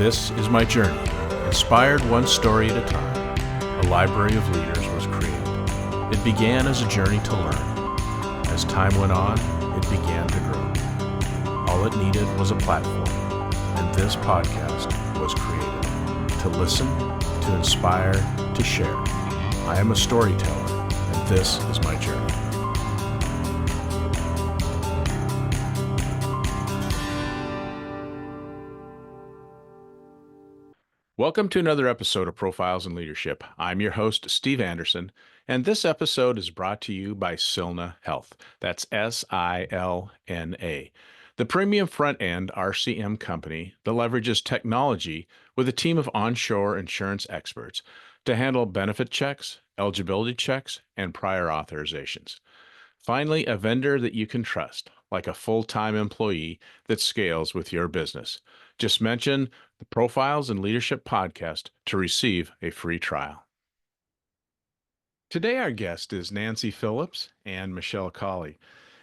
This is my journey. Inspired one story at a time, a library of leaders was created. It began as a journey to learn. As time went on, it began to grow. All it needed was a platform, and this podcast was created to listen, to inspire, to share. I am a storyteller, and this is my journey. Welcome to another episode of Profiles in Leadership. I'm your host, Steve Anderson, and this episode is brought to you by Silna Health. That's S-I-L-N-A, the premium front-end RCM company that leverages technology with a team of onshore insurance experts to handle benefit checks, eligibility checks, and prior authorizations. Finally, a vendor that you can trust, like a full-time employee that scales with your business. Just mention the Profiles in Leadership podcast to receive a free trial. Today, our guest is Nancy Phillips and Michelle Collie.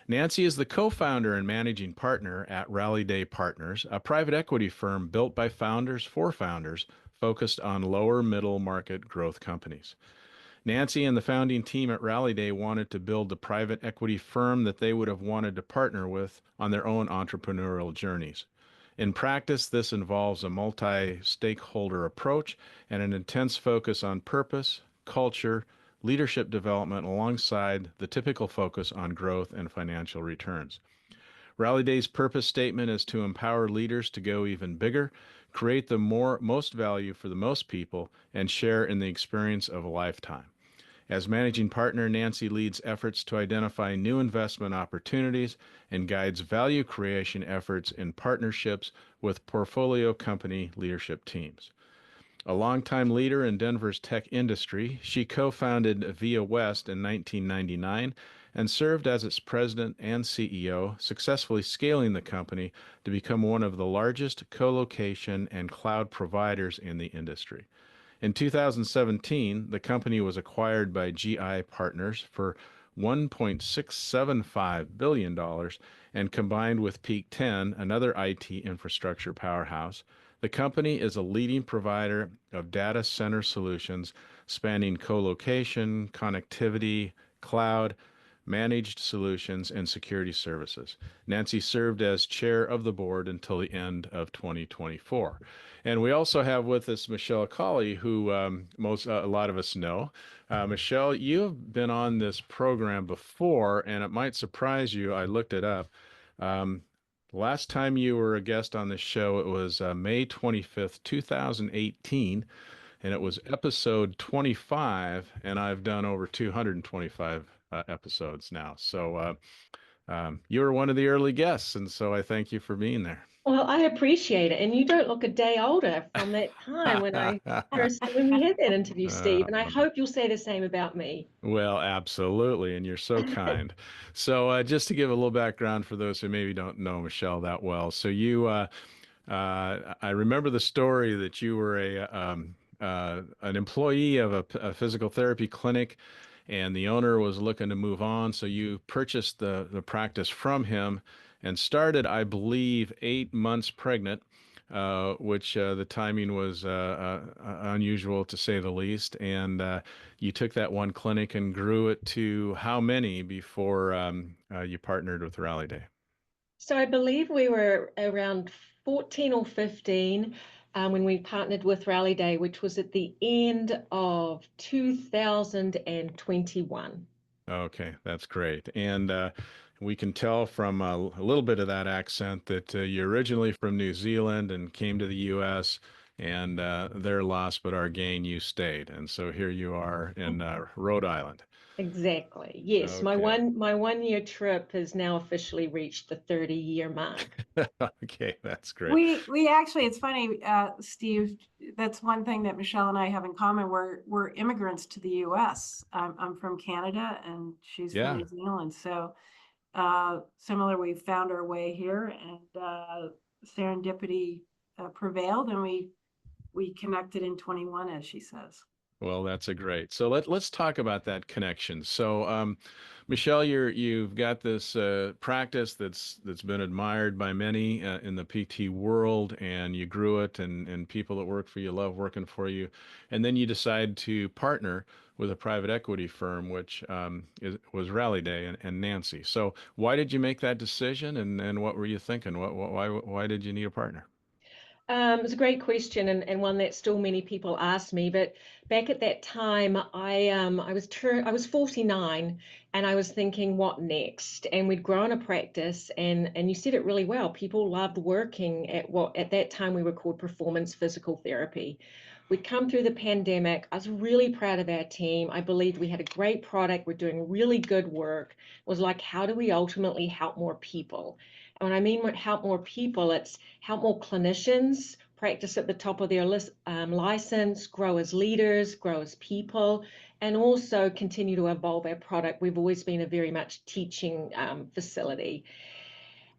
Nancy is the co-founder and managing partner at Rallyday Partners, a private equity firm built by founders for founders focused on lower middle market growth companies. Nancy and the founding team at Rallyday wanted to build the private equity firm that they would have wanted to partner with on their own entrepreneurial journeys. In practice, this involves a multi-stakeholder approach and an intense focus on purpose, culture, leadership development alongside the typical focus on growth and financial returns. Rallyday's purpose statement is to empower leaders to go even bigger, create the most value for the most people, and share in the experience of a lifetime. As managing partner, Nancy leads efforts to identify new investment opportunities and guides value creation efforts in partnerships with portfolio company leadership teams. A longtime leader in Denver's tech industry, she co-founded Via West in 1999 and served as its president and CEO, successfully scaling the company to become one of the largest co-location and cloud providers in the industry. In 2017, the company was acquired by GI Partners for $1.675 billion and combined with Peak 10, another IT infrastructure powerhouse. The company is a leading provider of data center solutions spanning co-location, connectivity, cloud, managed solutions, and security services. Nancy served as chair of the board until the end of 2024. And we also have with us Michelle Collie, who a lot of us know. Michelle, you have been on this program before, and it might surprise you. I looked it up. Last time you were a guest on this show, it was May 25th, 2018, and it was episode 25, and I've done over 225 episodes now. So you were one of the early guests, and so I thank you for being there. Well, I appreciate it. And you don't look a day older from that time when we had that interview, Steve. And I hope you'll say the same about me. Well, absolutely. And you're so kind. So just to give a little background for those who maybe don't know Michelle that well. So I remember the story that you were an employee of a physical therapy clinic, and the owner was looking to move on. So you purchased the practice from him and started, I believe, 8 months pregnant, which the timing was unusual to say the least. And you took that one clinic and grew it to how many before you partnered with Rallyday? So I believe we were around 14 or 15 when we partnered with Rallyday, which was at the end of 2021. Okay, that's great. And we can tell from a little bit of that accent that you're originally from New Zealand and came to the U.S., and their loss but our gain, you stayed. And so here you are in Rhode Island. Exactly. Yes, Okay. my 1 year trip has now officially reached the 30-year mark. Okay, that's great. We actually, it's funny, Steve, that's one thing that Michelle and I have in common. We're immigrants to the U.S. I'm from Canada and she's from New Zealand. So similar, we found our way here, and serendipity prevailed, and we connected in 21, as she says. Well, that's a great. So let's talk about that connection. So, Michelle, you've got this practice that's been admired by many in the PT world, and you grew it, and people that work for you love working for you, and then you decide to partner with a private equity firm, which was Rallyday and Nancy. So, why did you make that decision, and what were you thinking? Why did you need a partner? It's a great question, and one that still many people ask me. But back at that time, I was 49, and I was thinking, what next? And we'd grown a practice, and you said it really well. People loved working at what at that time we were called performance physical therapy. We'd come through the pandemic. I was really proud of our team. I believed we had a great product. We're doing really good work. It was like, how do we ultimately help more people? And when I mean help more people, it's help more clinicians practice at the top of their license, grow as leaders, grow as people, and also continue to evolve our product. We've always been a very much teaching facility.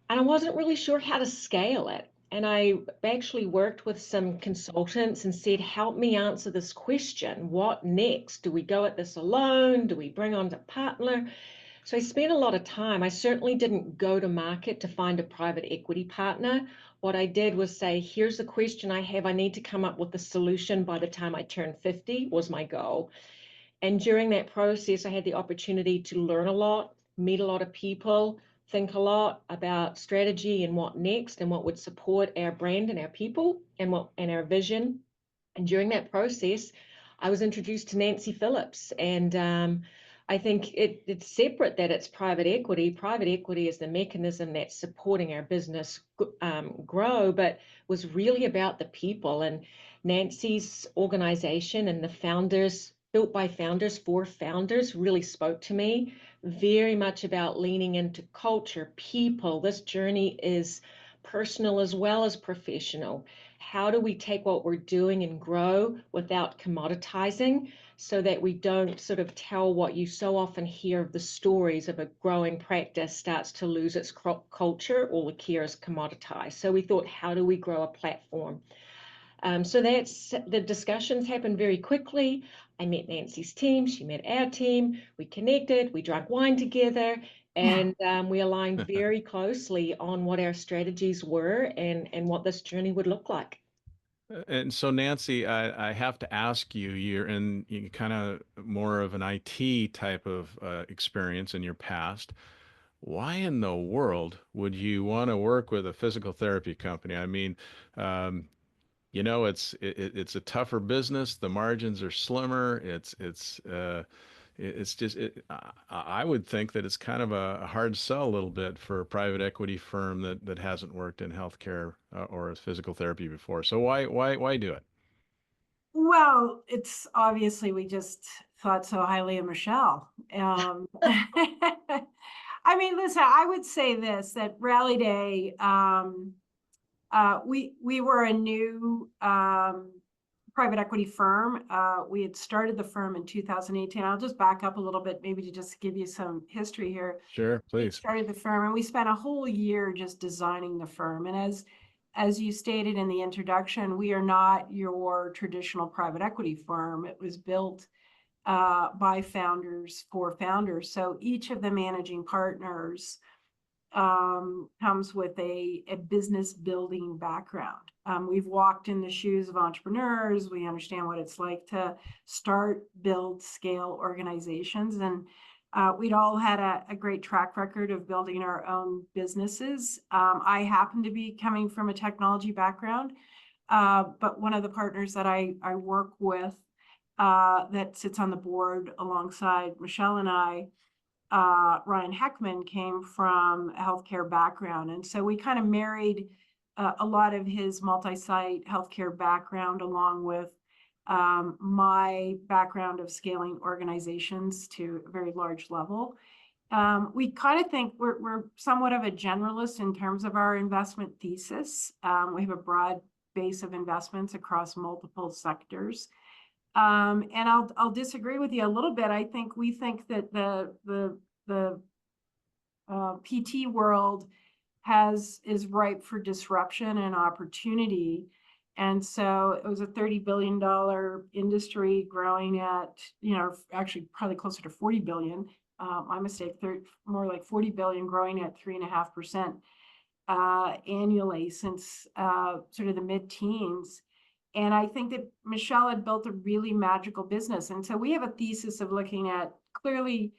And I wasn't really sure how to scale it. And I actually worked with some consultants and said, help me answer this question. What next? Do we go at this alone? Do we bring on a partner? So I spent a lot of time. I certainly didn't go to market to find a private equity partner. What I did was say, here's the question I have. I need to come up with a solution by the time I turn 50 was my goal. And during that process, I had the opportunity to learn a lot, meet a lot of people, think a lot about strategy and what next and what would support our brand and our people and our vision. And during that process, I was introduced to Nancy Phillips. And I think it's separate that it's private equity. Private equity is the mechanism that's supporting our business grow, but was really about the people. And Nancy's organization and the founders, built by founders for founders, really spoke to me. Very much about leaning into culture, people. This journey is personal as well as professional. How do we take what we're doing and grow without commoditizing so that we don't sort of tell what you so often hear of the stories of a growing practice starts to lose its culture, all the care is commoditized. So we thought, how do we grow a platform? So that's the discussions happened very quickly. I met Nancy's team, she met our team, we connected, we drank wine together, and we aligned very closely on what our strategies were and what this journey would look like. And so, Nancy, I have to ask you, you're in you kind of more of an IT type of experience in your past. Why in the world would you want to work with a physical therapy company? I mean, um, it's a tougher business. The margins are slimmer. It's just I would think that it's kind of a hard sell a little bit for a private equity firm that hasn't worked in healthcare or physical therapy before. So why do it? Well, it's obviously we just thought so highly of Michelle. I mean, listen, I would say this, that Rally Day, we were a new private equity firm. We had started the firm in 2018. I'll just back up a little bit, maybe to just give you some history here. Sure, We please. started the firm and we spent a whole year just designing the firm. And as you stated in the introduction, we are not your traditional private equity firm. It was built by founders for founders. So each of the managing partners comes with a business building background. We've walked in the shoes of entrepreneurs. We understand what it's like to start, build, scale organizations. And we'd all had a great track record of building our own businesses. I happen to be coming from a technology background, but one of the partners that I work with that sits on the board alongside Michelle and I, Ryan Heckman, came from a healthcare background. And so we kind of married a lot of his multi-site healthcare background along with my background of scaling organizations to a very large level. We kind of think we're somewhat of a generalist in terms of our investment thesis. We have a broad base of investments across multiple sectors. And I'll disagree with you a little bit. I think we think that the PT world is ripe for disruption and opportunity. And so it was a $30 billion industry growing at, actually probably closer to 40 billion. My mistake, more like 40 billion, growing at 3.5% annually since sort of the mid-teens. And I think that Michelle had built a really magical business. And so we have a thesis of looking at clearly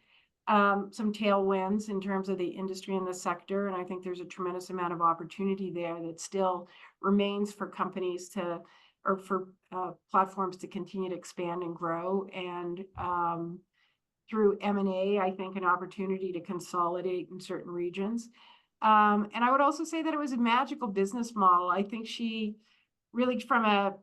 some tailwinds in terms of the industry and the sector. And I think there's a tremendous amount of opportunity there that still remains for companies to, or for platforms to continue to expand and grow. And through M&A, I think an opportunity to consolidate in certain regions. And I would also say that it was a magical business model. I think she really, from a,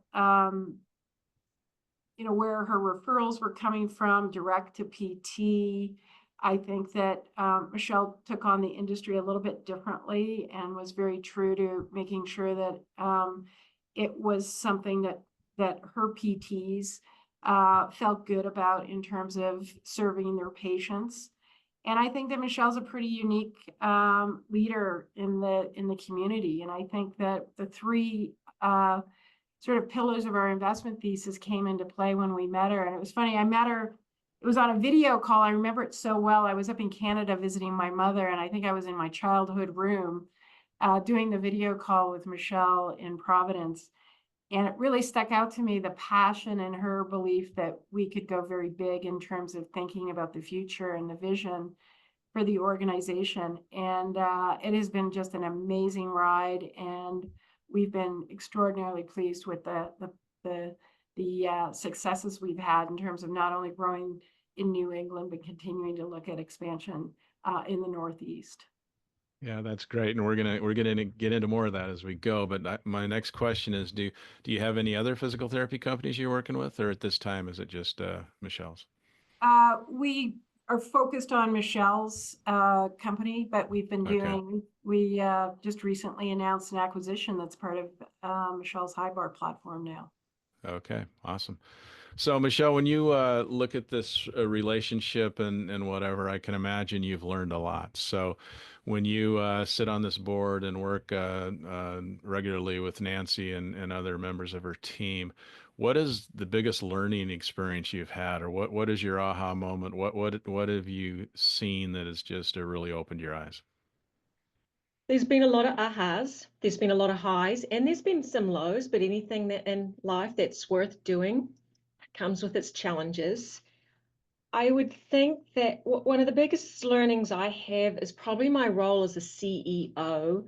where her referrals were coming from, direct to PT, I think that Michelle took on the industry a little bit differently and was very true to making sure that it was something that her PTs felt good about in terms of serving their patients. And I think that Michelle's a pretty unique leader in the community. And I think that the three sort of pillars of our investment thesis came into play when we met her. And it was funny, I met her, it was on a video call. I remember it so well. I was up in Canada visiting my mother, and I think I was in my childhood room doing the video call with Michelle in Providence. And it really stuck out to me, the passion and her belief that we could go very big in terms of thinking about the future and the vision for the organization. And it has been just an amazing ride. And we've been extraordinarily pleased with the successes we've had in terms of not only growing in New England, but continuing to look at expansion in the Northeast. Yeah, that's great, and we're gonna get into more of that as we go. But my next question is, do you have any other physical therapy companies you're working with, or at this time is it just Michelle's? We are focused on Michelle's company, but we've been Okay. we just recently announced an acquisition that's part of Michelle's High Bar platform now. Okay, awesome. So, Michelle, when you look at this relationship and whatever, I can imagine you've learned a lot. So, when you sit on this board and work regularly with Nancy and other members of her team, what is the biggest learning experience you've had, or what is your aha moment? What have you seen that has just really opened your eyes? There's been a lot of ahas, there's been a lot of highs, and there's been some lows, but anything that in life that's worth doing comes with its challenges. I would think that one of the biggest learnings I have is probably my role as a CEO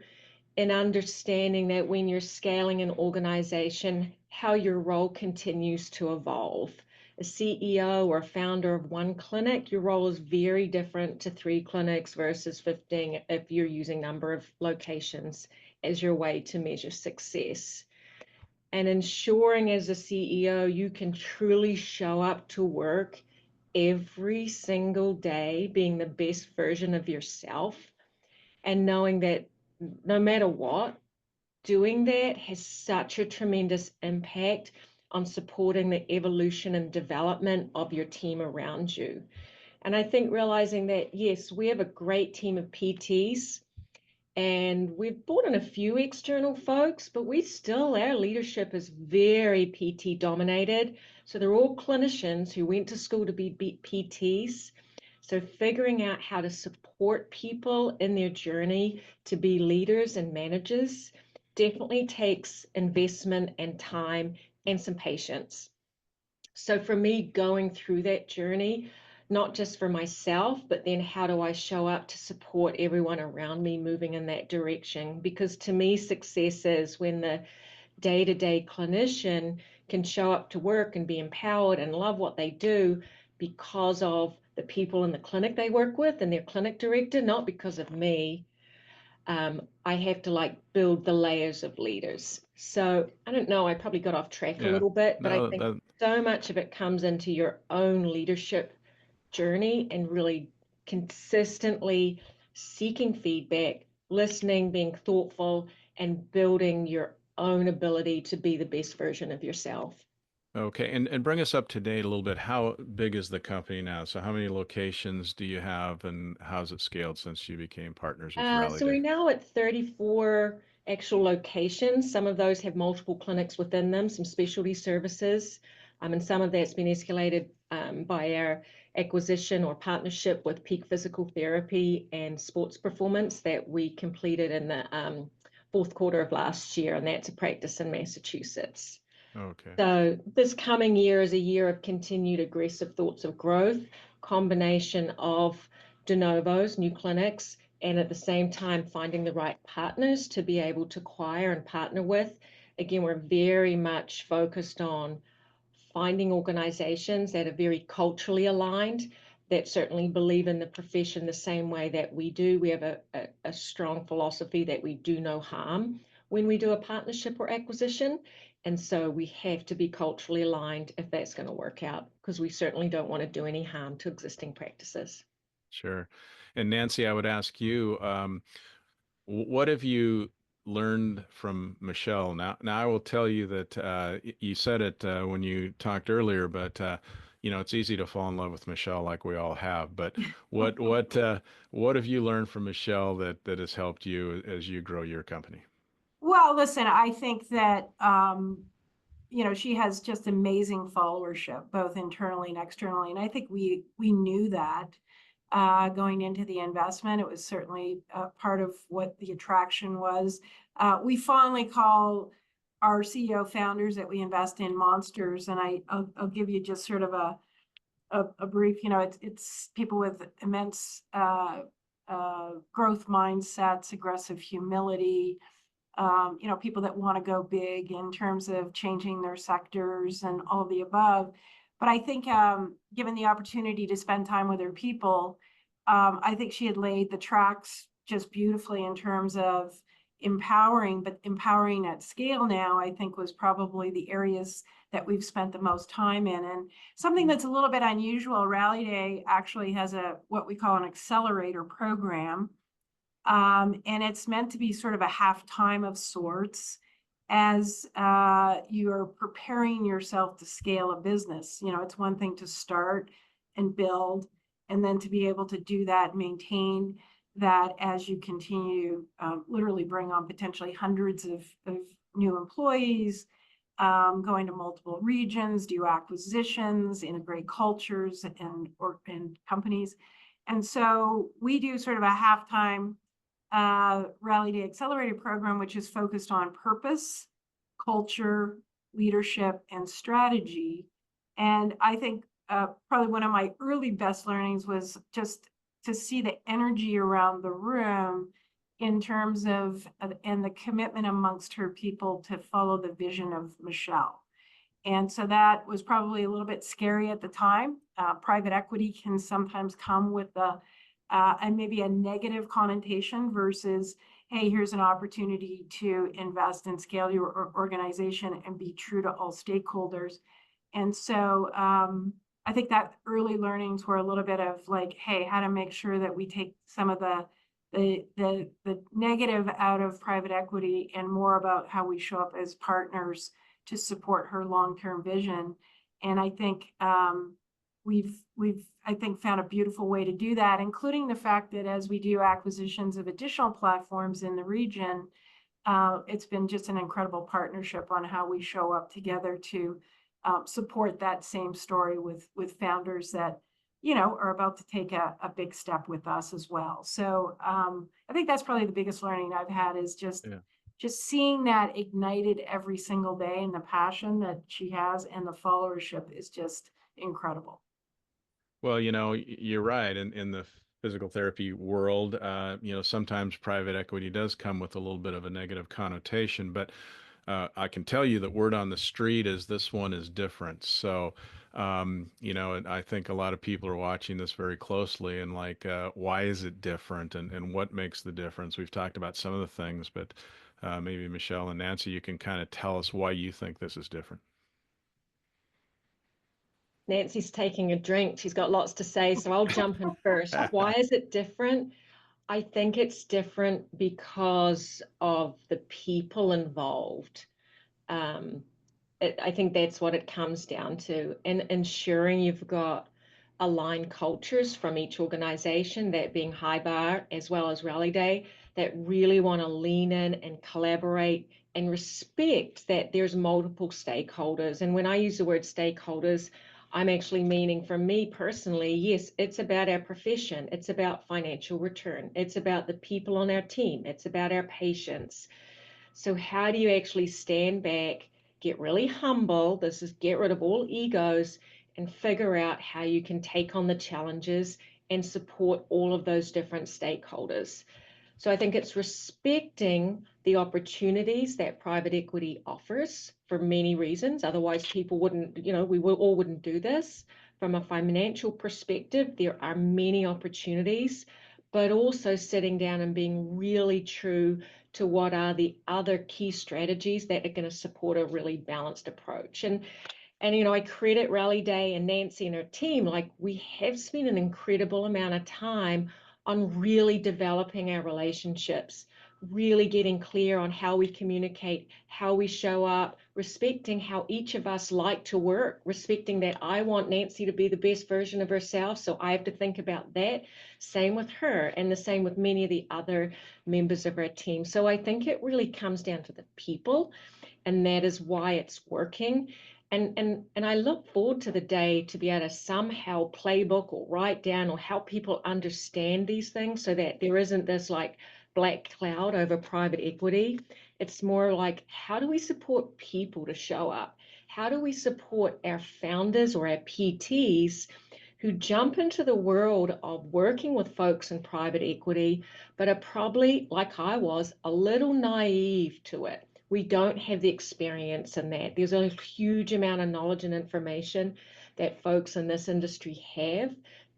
in understanding that when you're scaling an organization, how your role continues to evolve. A CEO or founder of one clinic, your role is very different to 3 clinics versus 15 if you're using number of locations as your way to measure success. And ensuring as a CEO, you can truly show up to work every single day being the best version of yourself, and knowing that no matter what, doing that has such a tremendous impact on supporting the evolution and development of your team around you. And I think realizing that, yes, we have a great team of PTs, and we've brought in a few external folks, but our leadership is very PT dominated. So they're all clinicians who went to school to be PTs. So figuring out how to support people in their journey to be leaders and managers definitely takes investment and time and some patience. So for me, going through that journey, not just for myself, but then how do I show up to support everyone around me moving in that direction? Because to me, success is when the day-to-day clinician can show up to work and be empowered and love what they do because of the people in the clinic they work with and their clinic director, not because of me. I have to build the layers of leaders. So I don't know, I probably got off track a Yeah. little bit, but I No, think so much of it comes into your own leadership journey and really consistently seeking feedback, listening, being thoughtful, and building your own ability to be the best version of yourself. okay. And bring us up to date a little bit. How big is the company now? So how many locations do you have, and how's it scaled since you became partners with So Rallyday? we're now at 34 actual locations. Some of those have multiple clinics within them, some specialty services, and some of that's been escalated by our acquisition or partnership with Peak Physical Therapy and Sports Performance that we completed in the fourth quarter of last year, and that's a practice in Massachusetts. Okay. So this coming year is a year of continued aggressive thoughts of growth, combination of de novos, new clinics, and at the same time finding the right partners to be able to acquire and partner with. Again, we're very much focused on finding organizations that are very culturally aligned, that certainly believe in the profession the same way that we do. We have a strong philosophy that we do no harm when we do a partnership or acquisition. And so we have to be culturally aligned if that's going to work out, because we certainly don't want to do any harm to existing practices. Sure. And Nancy, I would ask you, what have you learned from Michelle? Now I will tell you that you said it when you talked earlier, but it's easy to fall in love with Michelle, like we all have. But what have you learned from Michelle that has helped you as you grow your company? Well, listen, I think that she has just amazing followership, both internally and externally, and I think we knew that going into the investment. It was certainly part of what the attraction was. We fondly call our CEO founders that we invest in monsters, and I'll give you just sort of a brief. It's people with immense growth mindsets, aggressive humility. People that want to go big in terms of changing their sectors and all of the above. But I think given the opportunity to spend time with her people, I think she had laid the tracks just beautifully in terms of empowering, but empowering at scale now, I think was probably the areas that we've spent the most time in. And something that's a little bit unusual, Rallyday actually has what we call an accelerator program. And it's meant to be sort of a halftime of sorts as you're preparing yourself to scale a business. It's one thing to start and build, and then to be able to do that, maintain that as you continue literally bring on potentially hundreds of new employees, going to multiple regions, do acquisitions, integrate cultures and companies. And so we do sort of a halftime Rallyday Accelerator program, which is focused on purpose, culture, leadership, and strategy. And I think probably one of my early best learnings was just to see the energy around the room in terms of, and the commitment amongst her people to follow the vision of Michelle. And so that was probably a little bit scary at the time. Private equity can sometimes come with and maybe a negative connotation versus, hey, here's an opportunity to invest and scale your organization and be true to all stakeholders. And so I think that early learnings were a little bit of like, hey, how to make sure that we take some of the negative out of private equity and more about how we show up as partners to support her long-term vision. And I think we've I think found a beautiful way to do that, including the fact that as we do acquisitions of additional platforms in the region, it's been just an incredible partnership on how we show up together to support that same story with founders that are about to take a big step with us as well. So I think that's probably the biggest learning I've had is just seeing that ignited every single day, and the passion that she has and the followership is just incredible. Well, you're right. In the physical therapy world, sometimes private equity does come with a little bit of a negative connotation, but I can tell you that word on the street is this one is different. So, and I think a lot of people are watching this very closely and like, why is it different and what makes the difference? We've talked about some of the things, but maybe Michelle and Nancy, you can kind of tell us why you think this is different. Nancy's taking a drink. She's got lots to say, so I'll jump in first. Why is it different? I think it's different because of the people involved. I think that's what it comes down to, and ensuring you've got aligned cultures from each organization, that being High Bar as well as Rallyday, that really want to lean in and collaborate and respect that there's multiple stakeholders. And when I use the word stakeholders, I'm actually meaning, for me personally, yes, it's about our profession. It's about financial return. It's about the people on our team. It's about our patients. So how do you actually stand back, get really humble? This is get rid of all egos and figure out how you can take on the challenges and support all of those different stakeholders. So I think it's respecting the opportunities that private equity offers for many reasons. Otherwise, people wouldn't, we all wouldn't do this. From a financial perspective, there are many opportunities, but also sitting down and being really true to what are the other key strategies that are going to support a really balanced approach. And I credit Rallyday and Nancy and her team. Like, we have spent an incredible amount of time on really developing our relationships, really getting clear on how we communicate, how we show up, respecting how each of us like to work, respecting that I want Nancy to be the best version of herself, so I have to think about that. Same with her, and the same with many of the other members of our team. So I think it really comes down to the people, and that is why it's working. And I look forward to the day to be able to somehow playbook or write down or help people understand these things so that there isn't this like black cloud over private equity. It's more like, how do we support people to show up? How do we support our founders or our PTs who jump into the world of working with folks in private equity, but are probably, like I was, a little naive to it? We don't have the experience in that. There's a huge amount of knowledge and information that folks in this industry have,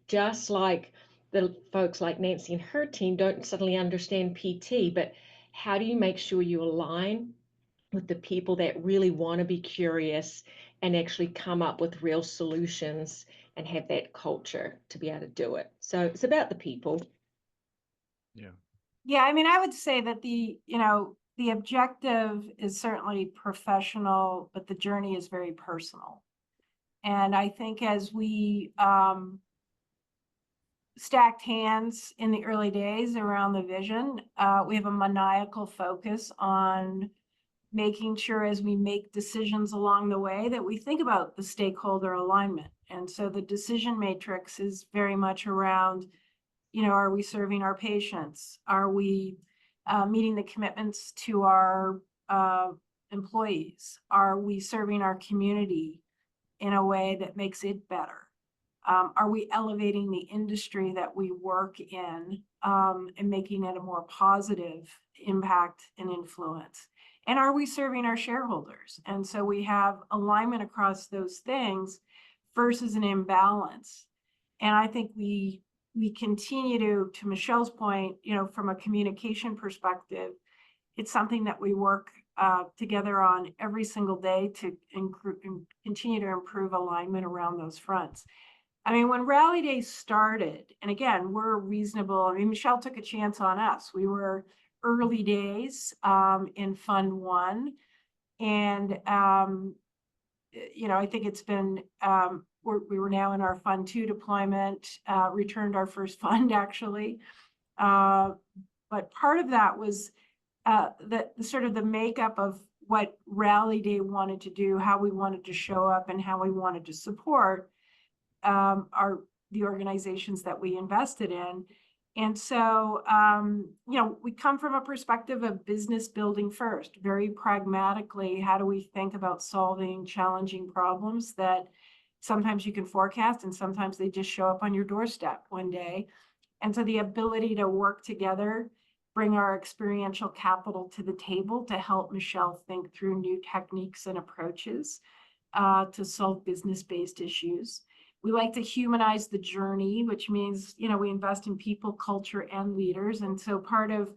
just like the folks like Nancy and her team don't suddenly understand PT, but how do you make sure you align with the people that really want to be curious and actually come up with real solutions and have that culture to be able to do it? So it's about the people. Yeah. Yeah, I mean, I would say that the objective is certainly professional, but the journey is very personal. And I think as we stacked hands in the early days around the vision, we have a maniacal focus on making sure as we make decisions along the way that we think about the stakeholder alignment. And so the decision matrix is very much around, are we serving our patients? Are we meeting the commitments to our employees? Are we serving our community in a way that makes it better? Are we elevating the industry that we work in and making it a more positive impact and influence? And are we serving our shareholders? And so we have alignment across those things versus an imbalance. And I think we continue to Michelle's point, from a communication perspective, it's something that we work together on every single day to continue to improve alignment around those fronts. I mean, when Rallyday started, and again, we're reasonable. I mean, Michelle took a chance on us. We were early days in Fund 1. And, I think it's been, we were now in our Fund 2 deployment, returned our first fund, actually. But part of that was the sort of the makeup of what Rallyday wanted to do, how we wanted to show up, and how we wanted to support the organizations that we invested in. And so, we come from a perspective of business building first, very pragmatically. How do we think about solving challenging problems that sometimes you can forecast and sometimes they just show up on your doorstep one day? And so the ability to work together, bring our experiential capital to the table to help Michelle think through new techniques and approaches to solve business-based issues. We like to humanize the journey, which means, we invest in people, culture, and leaders. And so part of,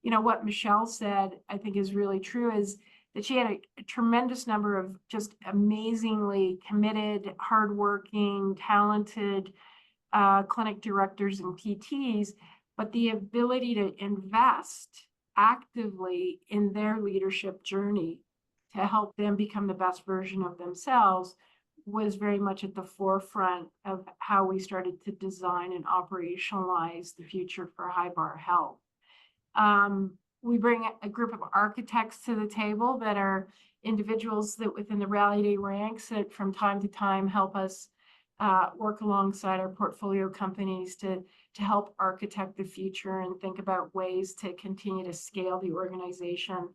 what Michelle said, I think is really true, is that she had a tremendous number of just amazingly committed, hardworking, talented clinic directors and PTs, but the ability to invest actively in their leadership journey to help them become the best version of themselves was very much at the forefront of how we started to design and operationalize the future for High Bar Health. We bring a group of architects to the table that are individuals that within the Rallyday ranks that from time to time help us work alongside our portfolio companies to help architect the future and think about ways to continue to scale the organization.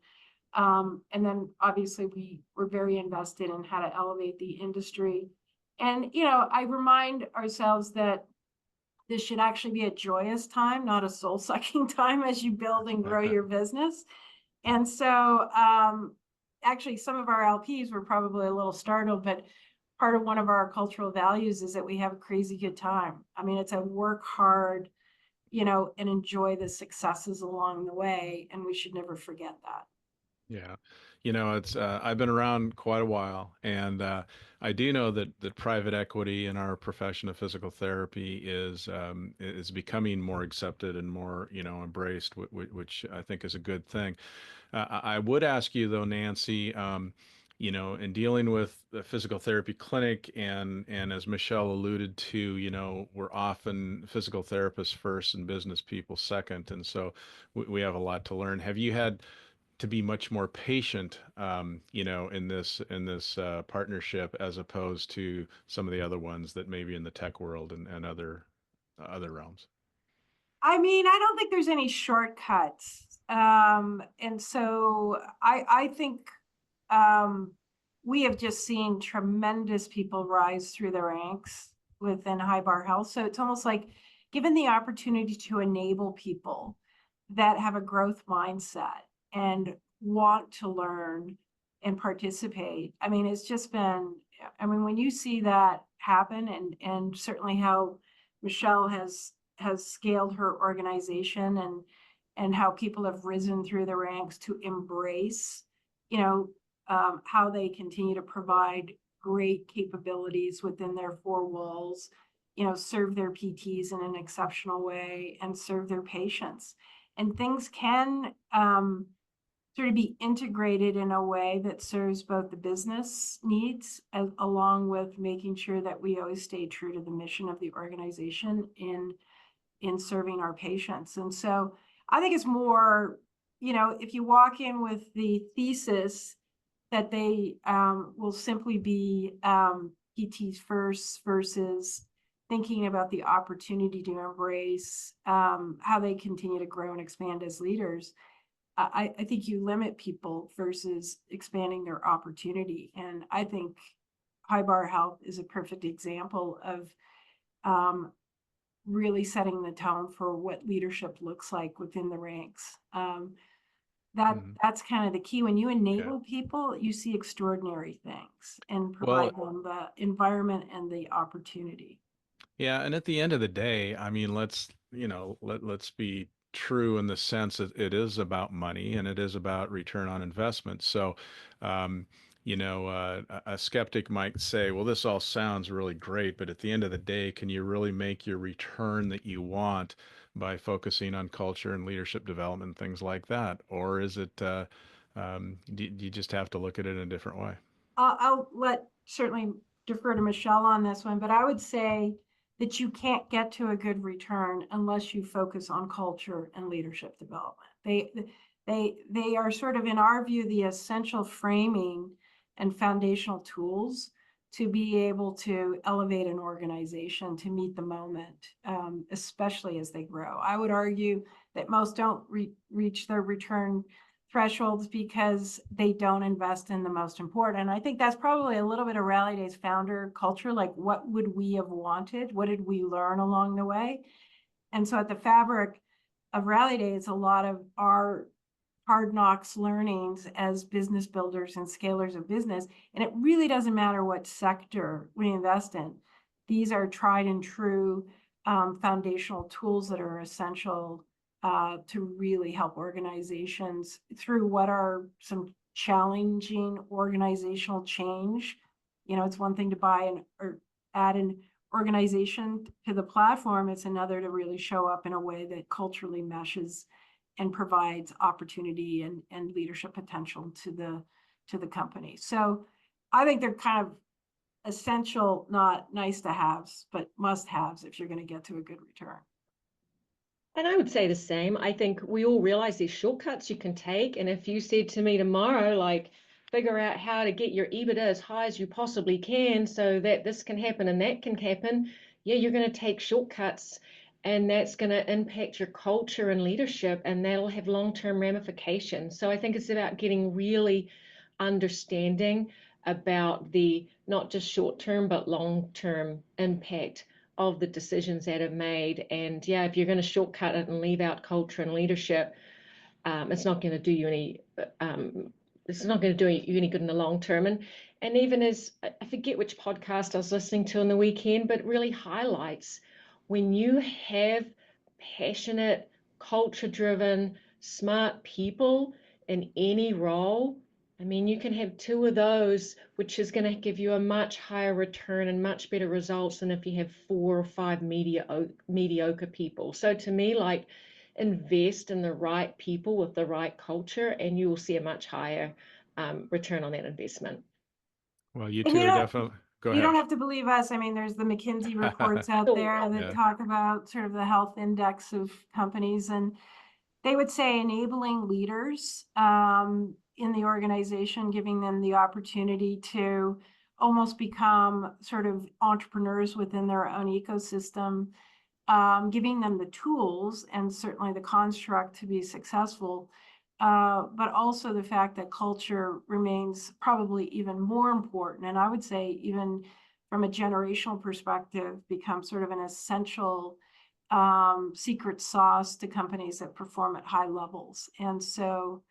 And then obviously we're very invested in how to elevate the industry. And, I remind ourselves that this should actually be a joyous time, not a soul-sucking time as you build and grow your business. And so actually some of our LPs were probably a little startled, but part of one of our cultural values is that we have a crazy good time. I mean, it's a work hard, and enjoy the successes along the way. And we should never forget that. Yeah. It's I've been around quite a while, and I do know that private equity in our profession of physical therapy is becoming more accepted and more, embraced, which I think is a good thing. I would ask you though, Nancy, in dealing with the physical therapy clinic, and as Michelle alluded to, we're often physical therapists first and business people second, and so we have a lot to learn. Have you had to be much more patient, in this partnership as opposed to some of the other ones that maybe in the tech world and other realms? I mean, I don't think there's any shortcuts. And so I think we have just seen tremendous people rise through the ranks within High Bar Health. So it's almost like given the opportunity to enable people that have a growth mindset and want to learn and participate. I mean, it's just been, when you see that happen and certainly how Michelle has scaled her organization and how people have risen through the ranks to embrace, how they continue to provide great capabilities within their four walls, serve their PTs in an exceptional way and serve their patients. And things can sort of be integrated in a way that serves both the business needs along with making sure that we always stay true to the mission of the organization in serving our patients. And so I think it's more, if you walk in with the thesis that they will simply be PTs first versus thinking about the opportunity to embrace how they continue to grow and expand as leaders, I think you limit people versus expanding their opportunity. And I think High Bar Health is a perfect example of really setting the tone for what leadership looks like within the ranks. That's kind of the key. When you enable people, you see extraordinary things and provide them the environment and the opportunity. Yeah, and at the end of the day, I mean, let's be true in the sense that it is about money and it is about return on investment. So, a skeptic might say, well, this all sounds really great, but at the end of the day, can you really make your return that you want by focusing on culture and leadership development, things like that? Or is it, do you just have to look at it in a different way? I'll let certainly defer to Michelle on this one, but I would say that you can't get to a good return unless you focus on culture and leadership development. They are sort of, in our view, the essential framing and foundational tools to be able to elevate an organization to meet the moment, especially as they grow. I would argue that most don't reach their return thresholds because they don't invest in the most important. And I think that's probably a little bit of Rallyday's founder culture. Like, what would we have wanted? What did we learn along the way? And so at the fabric of Rallyday is a lot of our hard knocks learnings as business builders and scalers of business. And it really doesn't matter what sector we invest in. These are tried and true foundational tools that are essential to really help organizations through what are some challenging organizational change. It's one thing to buy or add an organization to the platform. It's another to really show up in a way that culturally meshes and provides opportunity and leadership potential to the company. So I think they're kind of essential, not nice to haves, but must haves if you're going to get to a good return. And I would say the same. I think we all realize there's shortcuts you can take. And if you said to me tomorrow, like, figure out how to get your EBITDA as high as you possibly can so that this can happen and that can happen, yeah, you're going to take shortcuts and that's going to impact your culture and leadership and that'll have long-term ramifications. So I think it's about getting really understanding about the not just short-term but long-term impact of the decisions that are made. And yeah, if you're going to shortcut it and leave out culture and leadership, it's not going to do you any. It's not going to do you any good in the long term. And even as I forget which podcast I was listening to on the weekend, but it really highlights when you have passionate, culture-driven, smart people in any role. I mean, you can have two of those, which is going to give you a much higher return and much better results than if you have 4 or 5 mediocre people. So to me, like, invest in the right people with the right culture, and you will see a much higher return on that investment. Well, you And two are definitely, go you don't ahead. have to believe us. I mean, there's the McKinsey reports out Sure. there that Yeah. talk about sort of the health index of companies, and they would say enabling leaders in the organization, giving them the opportunity to almost become sort of entrepreneurs within their own ecosystem, giving them the tools and certainly the construct to be successful, but also the fact that culture remains probably even more important. And I would say even from a generational perspective, becomes sort of an essential secret sauce to companies that perform at high levels. And so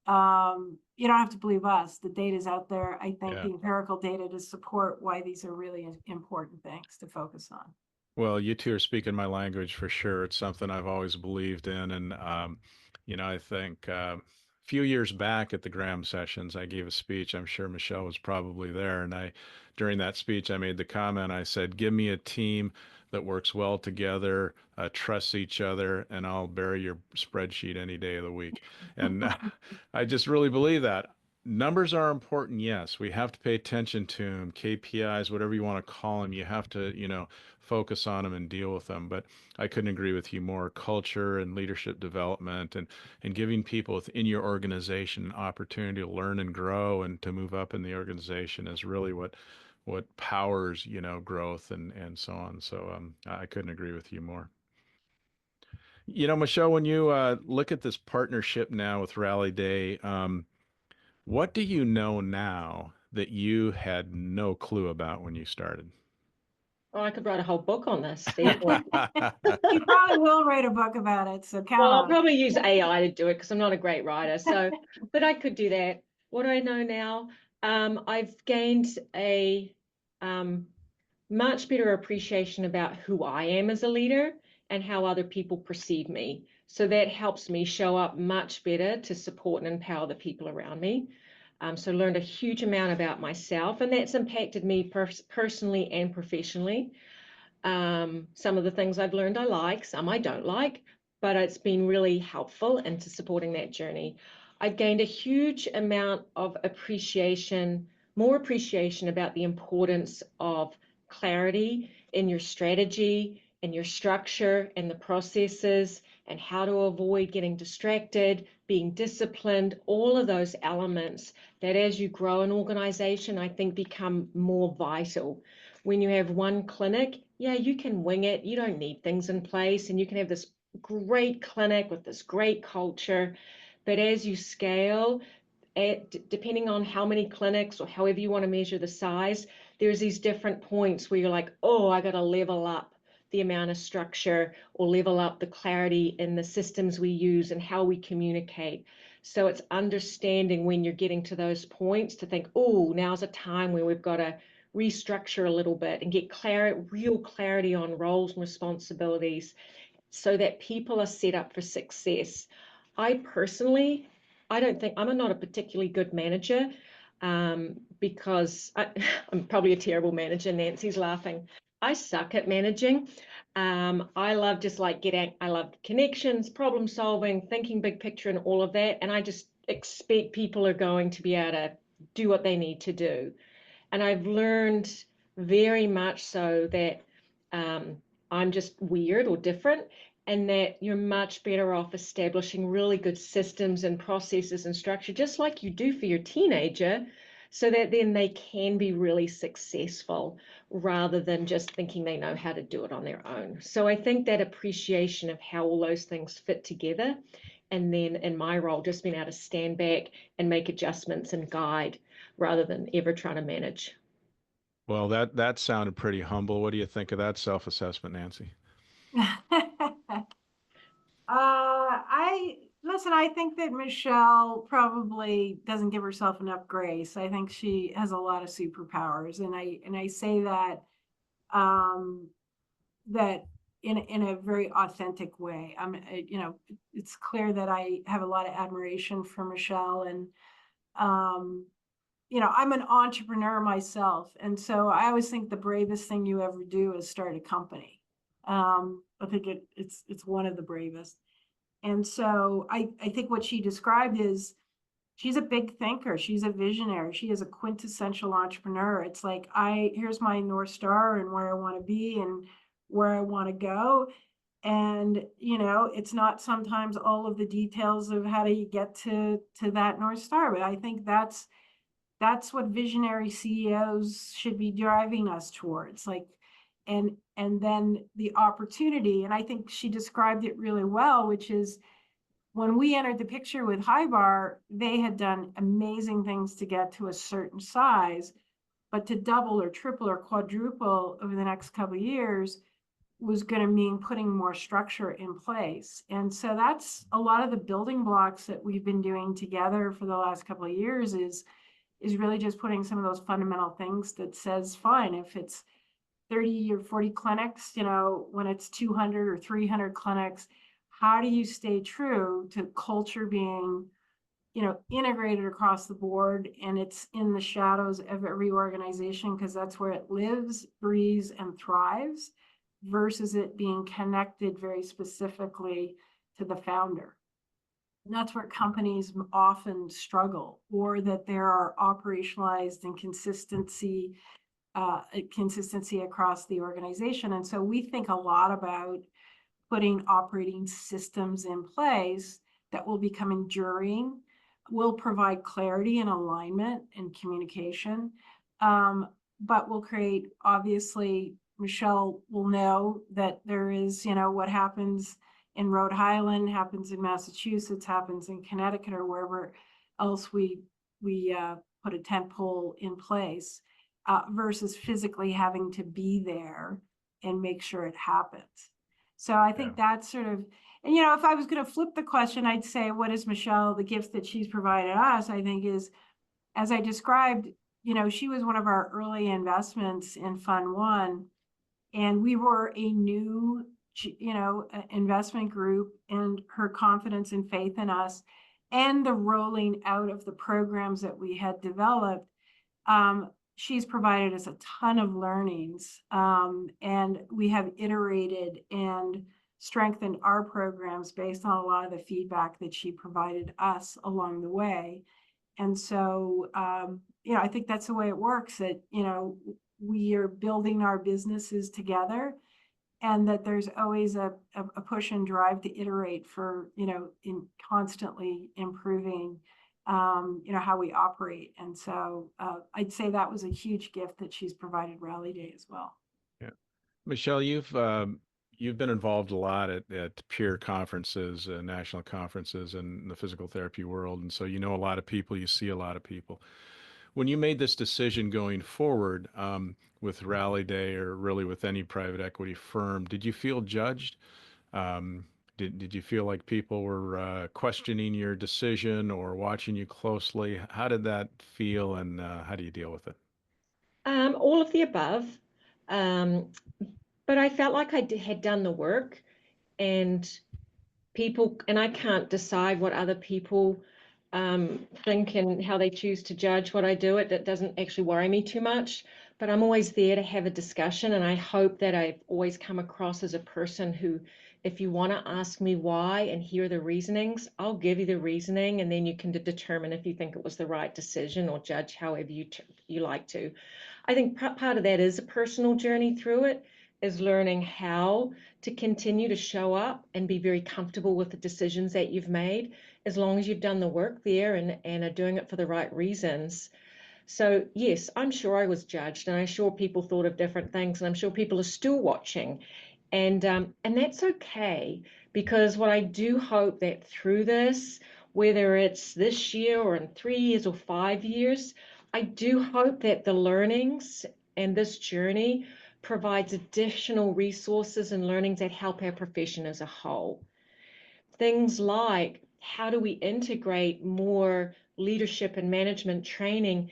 you don't have to believe us. The data is out there. I think Yeah. the empirical data to support why these are really important things to focus on. Well, you two are speaking my language for sure. It's something I've always believed in. And, I think a few years back at the Graham sessions, I gave a speech. I'm sure Michelle was probably there. And during that speech, I made the comment, I said, give me a team that works well together, trusts each other, and I'll bury your spreadsheet any day of the week. And I just really believe that. Numbers are important, yes. We have to pay attention to them, KPIs, whatever you want to call them. You have to, focus on them and deal with them. But I couldn't agree with you more. Culture and leadership development and giving people within your organization an opportunity to learn and grow and to move up in the organization is really what powers, growth and so on. So I couldn't agree with you more. Michelle, when you look at this partnership now with Rally Day, what do you know now that you had no clue about when you started? Oh, I could write a whole book on this, Steve. You probably will write a book about it, so count Well, I'll on it. probably use AI to do it because I'm not a great writer. So, but I could do that. What do I know now? I've gained a much better appreciation about who I am as a leader and how other people perceive me. So that helps me show up much better to support and empower the people around me. So learned a huge amount about myself, and that's impacted me personally and professionally. Some of the things I've learned I like, some I don't like, but it's been really helpful into supporting that journey. I've gained a huge amount of more appreciation about the importance of clarity in your strategy, in your structure, and the processes, and how to avoid getting distracted, being disciplined, all of those elements that as you grow an organization, I think become more vital. When you have one clinic, yeah, you can wing it. You don't need things in place, and you can have this great clinic with this great culture. But as you scale, depending on how many clinics or however you want to measure the size, there's these different points where you're like, oh, I got to level up the amount of structure or level up the clarity in the systems we use and how we communicate. So it's understanding when you're getting to those points to think, oh, now's a time where we've got to restructure a little bit and get real clarity on roles and responsibilities so that people are set up for success. I personally, I don't think I'm not a particularly good manager because I'm probably a terrible manager. Nancy's laughing. I suck at managing. I love just like I love connections, problem solving, thinking big picture and all of that. And I just expect people are going to be able to do what they need to do. And I've learned very much so that I'm just weird or different. and that you're much better off establishing really good systems and processes and structure, just like you do for your teenager, so that then they can be really successful rather than just thinking they know how to do it on their own. So I think that appreciation of how all those things fit together, and then in my role, just being able to stand back and make adjustments and guide rather than ever trying to manage. Well, that sounded pretty humble. What do you think of that self-assessment, Nancy? I listen, I think that Michelle probably doesn't give herself enough grace. I think she has a lot of superpowers, and I say that um that in a very authentic way. You know, it's clear that I have a lot of admiration for Michelle, and um you know, I'm an entrepreneur myself, and so I always think the bravest thing you ever do is start a company. I think it's one of the bravest. And so I think what she described is she's a big thinker. She's a visionary. She is a quintessential entrepreneur. It's like, here's my North Star and where I want to be and where I want to go. And, you know, it's not sometimes all of the details of how do you get to that North Star, but I think that's what visionary CEOs should be driving us towards. Like, and then the opportunity, and I think she described it really well, which is when we entered the picture with Highbar, they had done amazing things to get to a certain size, but to double or triple or quadruple over the next couple of years was going to mean putting more structure in place. And so that's a lot of the building blocks that we've been doing together for the last couple of years is really just putting some of those fundamental things that says, fine, if it's 30 or 40 clinics, you know, when it's 200 or 300 clinics, how do you stay true to culture being, you know, integrated across the board, and it's in the shadows of every organization because that's where it lives, breathes, and thrives, versus it being connected very specifically to the founder. And that's where companies often struggle, or that there are operationalized inconsistency, consistency across the organization. And so we think a lot about putting operating systems in place that will become enduring, will provide clarity and alignment and communication, but will create, obviously, Michelle will know that there is, you know, what happens in Rhode Island happens in Massachusetts, happens in Connecticut, or wherever else we put a tent pole in place, versus physically having to be there and make sure it happens. So I think that's sort of, and, you know, if I was going to flip the question, I'd say, what is Michelle, the gift that she's provided us, I think is, as I described, you know, she was one of our early investments in Fund One, and we were a new, you know, investment group, and her confidence and faith in us and the rolling out of the programs that we had developed, she's provided us a ton of learnings, and we have iterated and strengthened our programs based on a lot of the feedback that she provided us along the way. And so, you know, I think that's the way it works, that, you know, we are building our businesses together, and that there's always a push and drive to iterate for, you know, in constantly improving, you know, how we operate. And so I'd say that was a huge gift that she's provided Rallyday as well. Yeah. Michelle, you've been involved a lot at peer conferences, national conferences in the physical therapy world, and so you know a lot of people, you see a lot of people. When you made this decision going forward, with Rallyday, or really with any private equity firm, did you feel judged? Um, did you feel like people were questioning your decision or watching you closely? How did that feel, and how do you deal with it? All of the above. Um, but I felt like had done the work, and people, and I can't decide what other people think and how they choose to judge what I do. That doesn't actually worry me too much, but I'm always there to have a discussion. And I hope that I've always come across as a person who, if you want to ask me why and hear the reasonings, I'll give you the reasoning, and then you can determine if you think it was the right decision, or judge however you like to. I think part of that is a personal journey through it, is learning how to continue to show up and be very comfortable with the decisions that you've made, as long as you've done the work there and are doing it for the right reasons. So yes, I'm sure I was judged, and I'm sure people thought of different things, and I'm sure people are still watching, and that's okay, because what I do hope that through this, whether it's this year or in 3 years or 5 years, I do hope that the learnings and this journey provides additional resources and learnings that help our profession as a whole. Things like, how do we integrate more leadership and management training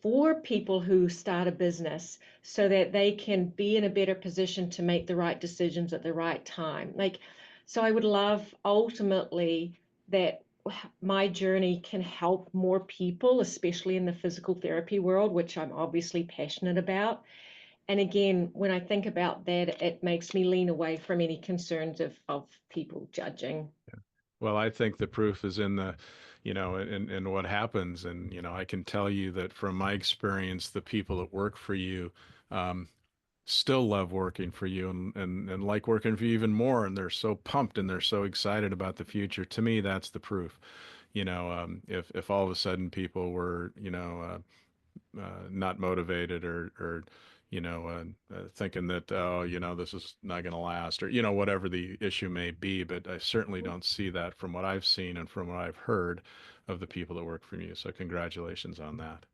for people who start a business so that they can be in a better position to make the right decisions at the right time? So I would love ultimately that my journey can help more people, especially in the physical therapy world, which I'm obviously passionate about. And again, when I think about that, it makes me lean away from any concerns of people judging. Well, I think the proof is in the, in what happens. And, I can tell you that from my experience, the people that work for you, um, still love working for you and like working for you even more. And they're so pumped and they're so excited about the future. To me, that's the proof. If all of a sudden people were, not motivated or thinking that, oh, this is not going to last, or whatever the issue may be. But I certainly don't see that from what I've seen and from what I've heard of the people that work for you. So congratulations on that.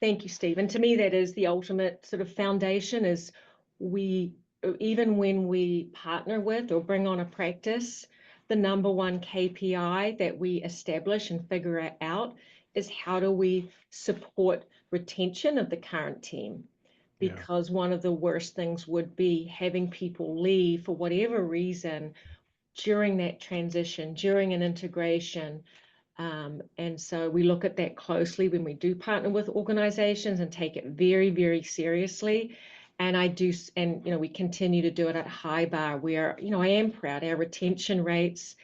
Thank you, Steve. And to me, that is the ultimate sort of foundation, is we, even when we partner with or bring on a practice, the number one KPI that we establish and figure out is, how do we support retention of the current team? Yeah. Because one of the worst things would be having people leave for whatever reason during that transition, during an integration. And so we look at that closely when we do partner with organizations and take it very, very seriously. And we continue to do it at High Bar, where, I am proud our retention rates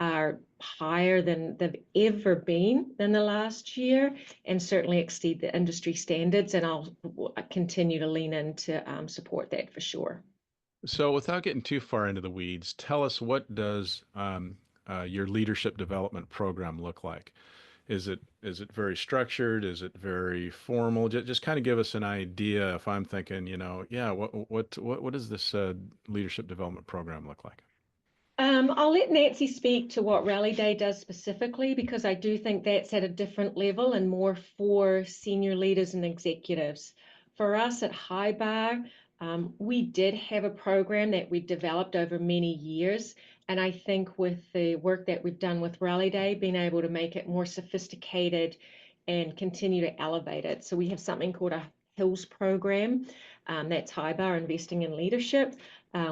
are higher than they've ever been in the last year, and certainly exceed the industry standards. And I'll continue to lean in to support that for sure. So without getting too far into the weeds, tell us, what does your leadership development program look like? Is it very structured? Is it very formal? Just kind of give us an idea. If I'm thinking, yeah, what does this leadership development program look like? I'll let Nancy speak to what Rallyday does specifically, because I do think that's at a different level and more for senior leaders and executives. For us at High Bar, we did have a program that we developed over many years. And I think with the work that we've done with Rallyday, being able to make it more sophisticated and continue to elevate it. So we have something called a HILLS program. That's High Bar Investing in Leadership,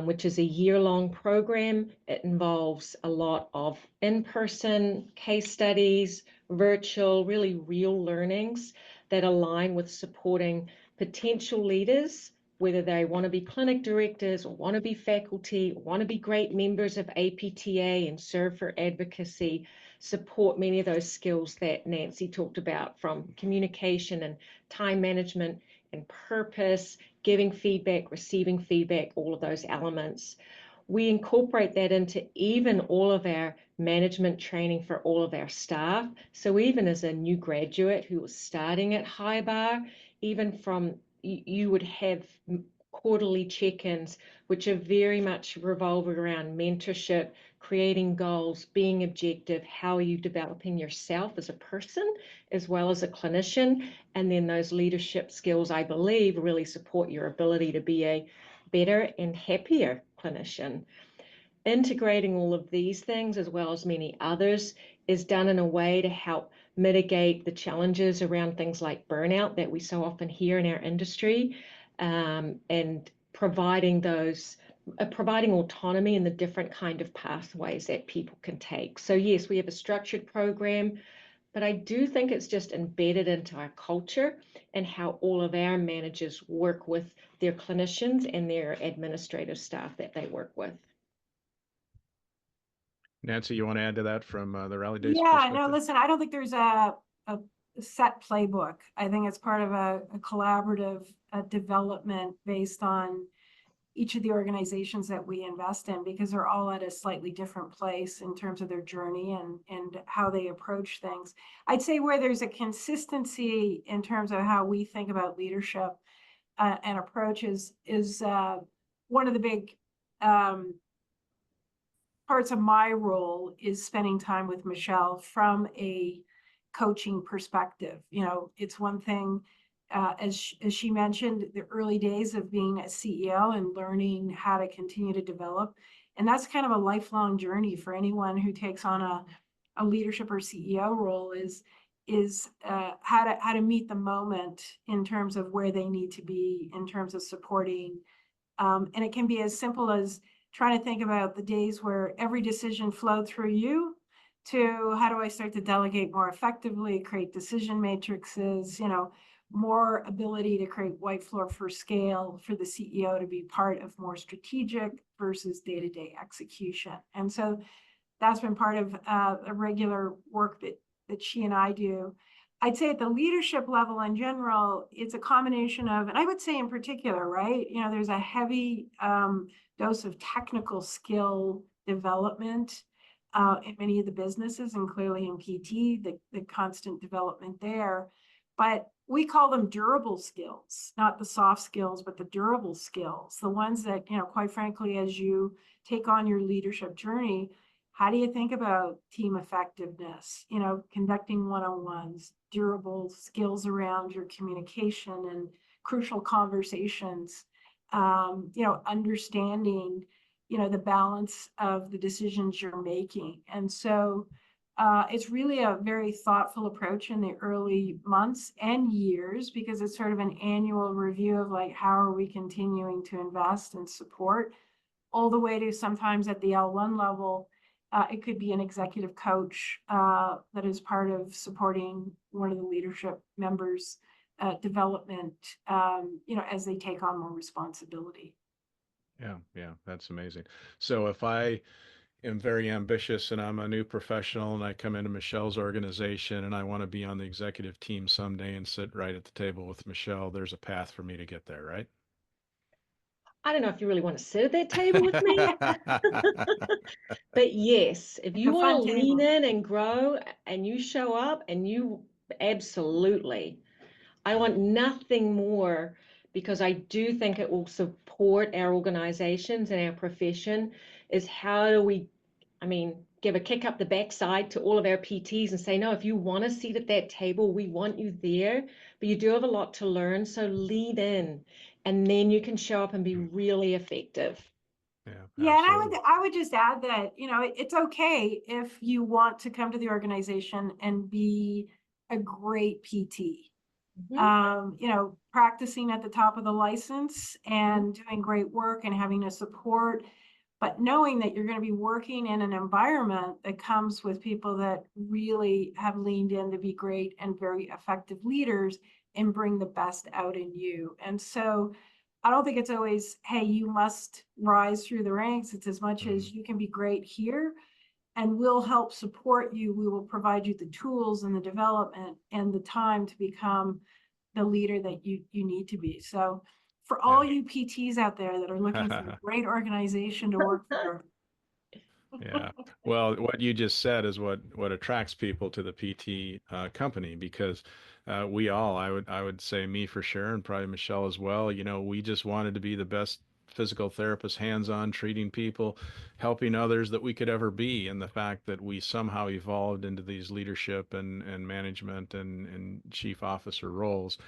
which is a year-long program. It involves a lot of in-person case studies, virtual, really real learnings that align with supporting potential leaders, whether they want to be clinic directors or want to be faculty, or want to be great members of APTA and serve for advocacy, support many of those skills that Nancy talked about, from communication and time management and purpose, giving feedback, receiving feedback, all of those elements. We incorporate that into even all of our management training for all of our staff. So even as a new graduate who was starting at High Bar, even from, you would have quarterly check-ins, which are very much revolving around mentorship, creating goals, being objective, how are you developing yourself as a person as well as a clinician, and then those leadership skills, I believe, really support your ability to be a better and happier clinician. Integrating all of these things, as well as many others, is done in a way to help mitigate the challenges around things like burnout that we so often hear in our industry, and providing autonomy in the different kind of pathways that people can take. So yes, we have a structured program, but I do think it's just embedded into our culture and how all of our managers work with their clinicians and their administrative staff that they work with. Nancy, you want to add to that from the Rallyday Yeah, no, perspective? listen, I don't think there's a set playbook. I think it's part of a collaborative development based on each of the organizations that we invest in, because they're all at a slightly different place in terms of their journey and how they approach things. I'd say where there's a consistency in terms of how we think about leadership and approaches is one of the big parts of my role is spending time with Michelle from a coaching perspective. It's one thing, as she mentioned, the early days of being a CEO and learning how to continue to develop. And that's kind of a lifelong journey for anyone who takes on a leadership or CEO role is how to meet the moment in terms of where they need to be in terms of supporting. And it can be as simple as trying to think about the days where every decision flowed through you to how do I start to delegate more effectively, create decision matrices, more ability to create white floor for scale for the CEO to be part of more strategic versus day-to-day execution. And so that's been part of a regular work that she and I do. I'd say at the leadership level in general, it's a combination of, and I would say in particular, right, there's a heavy dose of technical skill development in many of the businesses, and clearly in PT, the constant development there. But we call them durable skills, not the soft skills, but the durable skills, the ones that, quite frankly, as you take on your leadership journey, how do you think about team effectiveness, conducting one-on-ones, durable skills around your communication and crucial conversations, understanding, the balance of the decisions you're making. And so it's really a very thoughtful approach in the early months and years, because it's sort of an annual review of like, how are we continuing to invest and support, all the way to sometimes at the L1 level, it could be an executive coach that is part of supporting one of the leadership members' development, as they take on more responsibility. Yeah, that's amazing. So if I am very ambitious and I'm a new professional and I come into Michelle's organization and I want to be on the executive team someday and sit right at the table with Michelle, there's a path for me to get there, right? I don't know if you really want to sit at that table with me, but yes, if you want to lean in and grow and you show up and you absolutely, I want nothing more, because I do think it will support our organizations and our profession, is how do we, give a kick up the backside to all of our PTs and say, no, if you want a seat at that table, we want you there, but you do have a lot to learn, so lean in, and then you can show up and be really effective. Yeah, and I would just add that, it's okay if you want to come to the organization and be a great PT. Practicing at the top of the license and doing great work and having a support, but knowing that you're going to be working in an environment that comes with people that really have leaned in to be great and very effective leaders and bring the best out in you. And so I don't think it's always, hey, you must rise through the ranks. It's as much as you can be great here and we'll help support you. We will provide you the tools and the development and the time to become the leader that you need to be. So for all you PTs out there that are looking for a great organization to work for. Yeah. Well, what you just said is what attracts people to the PT company, because we all, I would say me for sure, and probably Michelle as well, we just wanted to be the best physical therapist, hands-on, treating people, helping others that we could ever be. And the fact that we somehow evolved into these leadership and management and chief officer roles,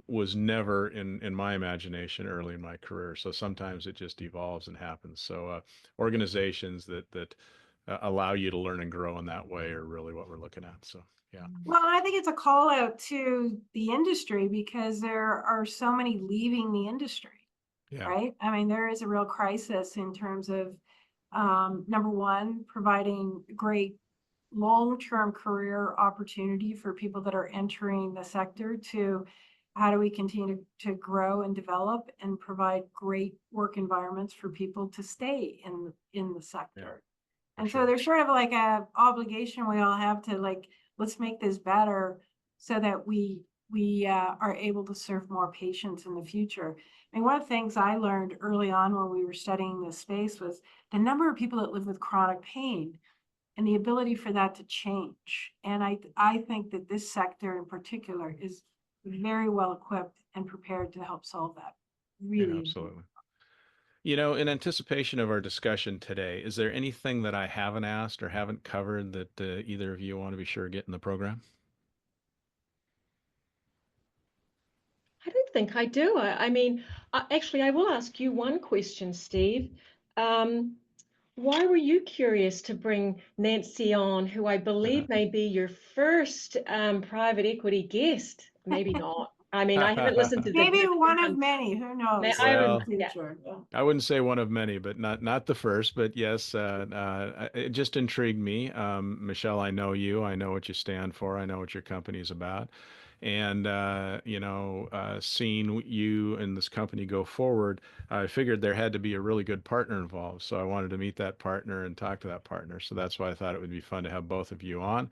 was never in my imagination early in my career. So sometimes it just evolves and happens. So organizations that allow you to learn and grow in that way are really what we're looking at. So, yeah. Well, I think it's a call out to the industry, because there are so many leaving the industry. Yeah. Right? There is a real crisis in terms of, number one, providing great long-term career opportunity for people that are entering the sector, to how do we continue to grow and develop and provide great work environments for people to stay in the sector. And so there's sort of like a obligation we all have to, like, let's make this better so that we we are able to serve more patients in the future. I mean, one of the things I learned early on when we were studying this space was the number of people that live with chronic pain and the ability for that to change. And I think that this sector in particular is very well equipped and prepared to help solve that. Yeah, Really. absolutely. You know, in anticipation of our discussion today, is there anything that I haven't asked or haven't covered that either of you want to be sure to get in the program? I don't think I do. I mean, actually, I will ask you one question, Steve. Why were you curious to bring Nancy on, who I believe may be your first private equity guest? Maybe not. I mean, I haven't listened to the Maybe one of 100. many, who knows, I in haven't, the Well, yeah. future. Yeah. I wouldn't say one of many, but not the first. But yes, it just intrigued me. Michelle, I know you. I know what you stand for. I know what your company is about. And you know, seeing you and this company go forward, I figured there had to be a really good partner involved. So I wanted to meet that partner and talk to that partner. So that's why I thought it would be fun to have both of you on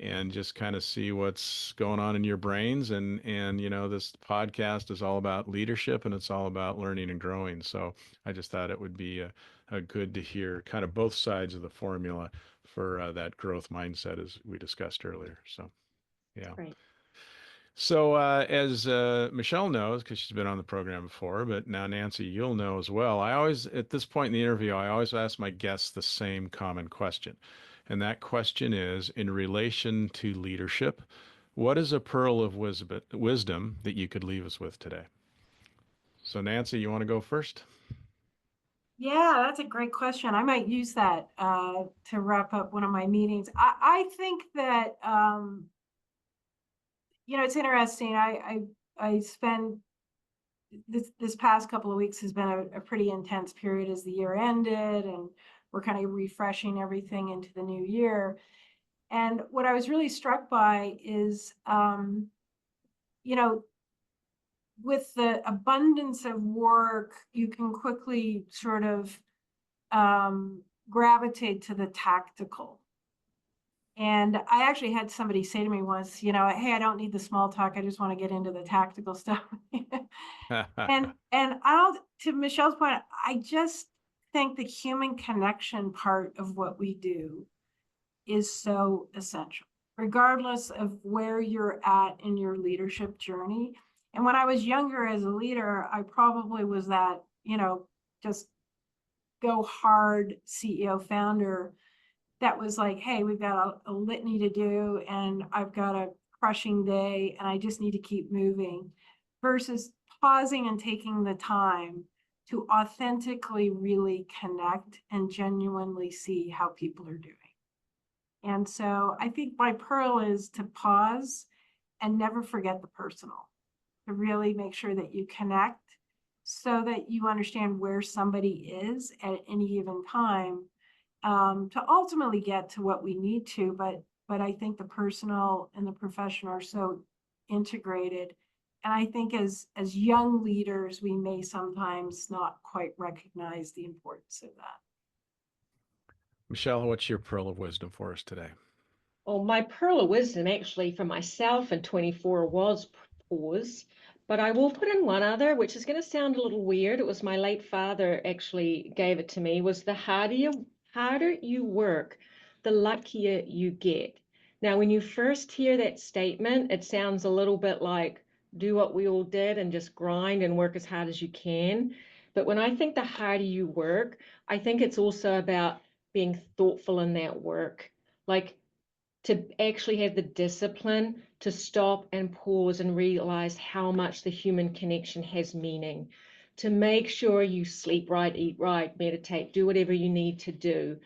and just kind of see what's going on in your brains. And you know, this podcast is all about leadership and it's all about learning and growing. So I just thought it would be a good to hear kind of both sides of the formula for that growth mindset as we discussed earlier. So yeah. Great. So, as Michelle knows, because she's been on the program before, but now Nancy, you'll know as well. I always, at this point in the interview, I always ask my guests the same common question. And that question is, in relation to leadership, what is a pearl of wisdom that you could leave us with today? So, Nancy, you want to go first? Yeah, that's a great question. I might use that to wrap up one of my meetings. I think that it's interesting. I spend this past couple of weeks has been a pretty intense period as the year ended, and we're kind of refreshing everything into the new year. And what I was really struck by is, with the abundance of work, you can quickly sort of gravitate to the tactical. And I actually had somebody say to me once, hey, I don't need the small talk. I just want to get into the tactical stuff. And to Michelle's point, I just think the human connection part of what we do is so essential, regardless of where you're at in your leadership journey. And when I was younger as a leader, I probably was that, just go hard CEO founder that was like, hey, we've got a litany to do and I've got a crushing day and I just need to keep moving, versus pausing and taking the time to authentically really connect and genuinely see how people are doing. And so I think my pearl is to pause and never forget the personal, to really make sure that you connect so that you understand where somebody is at any given time, to ultimately get to what we need to. But I think the personal and the professional are so integrated. And I think as young leaders, we may sometimes not quite recognize the importance of that. Michelle, what's your pearl of wisdom for us today? Well, my pearl of wisdom actually for myself in 24 was pause, but I will put in one other, which is going to sound a little weird. It was my late father actually gave it to me, was the harder you work, the luckier you get. Now, when you first hear that statement, it sounds a little bit like do what we all did and just grind and work as hard as you can. But when I think the harder you work, I think it's also about being thoughtful in that work. Like to actually have the discipline to stop and pause and realize how much the human connection has meaning, to make sure you sleep right, eat right, meditate, do whatever you need to do.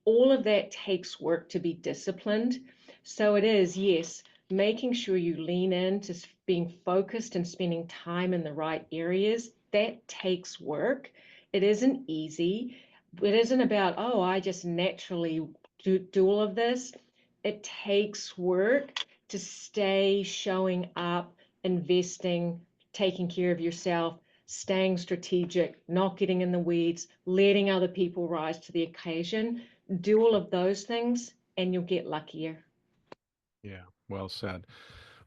All of that takes work to be disciplined. So it is, yes, making sure you lean into being focused and spending time in the right areas. That takes work. It isn't easy. It isn't about, oh, I just naturally do all of this. It takes work to stay showing up, investing, taking care of yourself, staying strategic, not getting in the weeds, letting other people rise to the occasion. Do all of those things and you'll get luckier. Yeah, well said.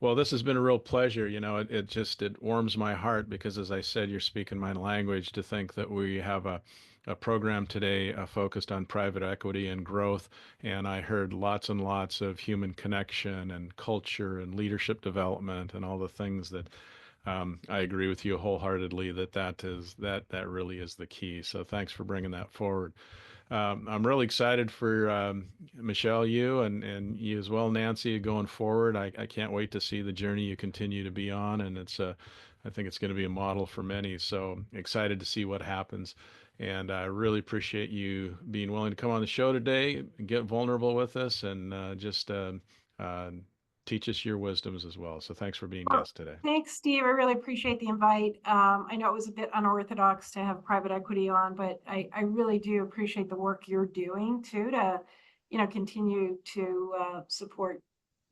Well, this has been a real pleasure. It warms my heart because, as I said, you're speaking my language. To think that we have a program today focused on private equity and growth, and I heard lots and lots of human connection and culture and leadership development and all the things that I agree with you wholeheartedly that really is the key. So thanks for bringing that forward. I'm really excited for Michelle, you and you as well, Nancy, going forward. I can't wait to see the journey you continue to be on, and I think it's going to be a model for many. So excited to see what happens, and I really appreciate you being willing to come on the show today, get vulnerable with us, and just uh, teach us your wisdoms as well. So thanks for being Well, guest today. thanks, Steve. I really appreciate the invite. I know it was a bit unorthodox to have private equity on, but I really do appreciate the work you're doing too to, continue to support,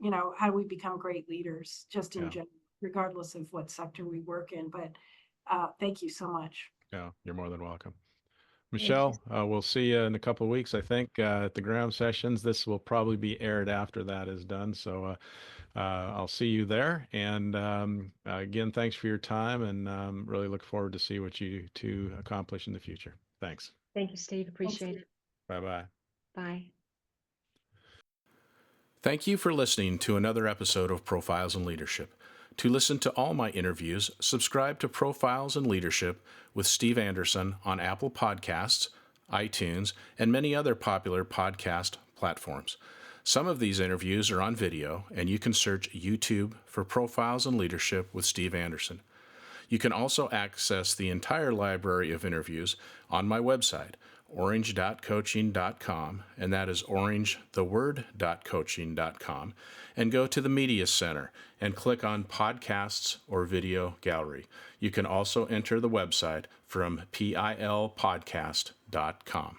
how do we become great leaders just in Yeah, general, regardless of what sector we work in. But thank you so much. yeah, you're more than welcome. Thank you. Michelle, we'll see you in a couple of weeks, I think, at the Graham sessions. This will probably be aired after that is done. So I'll see you there. And again, thanks for your time, and really look forward to see what you two accomplish in the future. Thanks. Thank you, Steve. Thanks, Appreciate Steve. it. Bye-bye. Bye. Thank you for listening to another episode of Profiles in Leadership. To listen to all my interviews, subscribe to Profiles in Leadership with Steve Anderson on Apple Podcasts, iTunes, and many other popular podcast platforms. Some of these interviews are on video, and you can search YouTube for Profiles in Leadership with Steve Anderson. You can also access the entire library of interviews on my website, orange.coaching.com, and that is orangetheword.coaching.com, and go to the Media Center and click on Podcasts or Video Gallery. You can also enter the website from pilpodcast.com.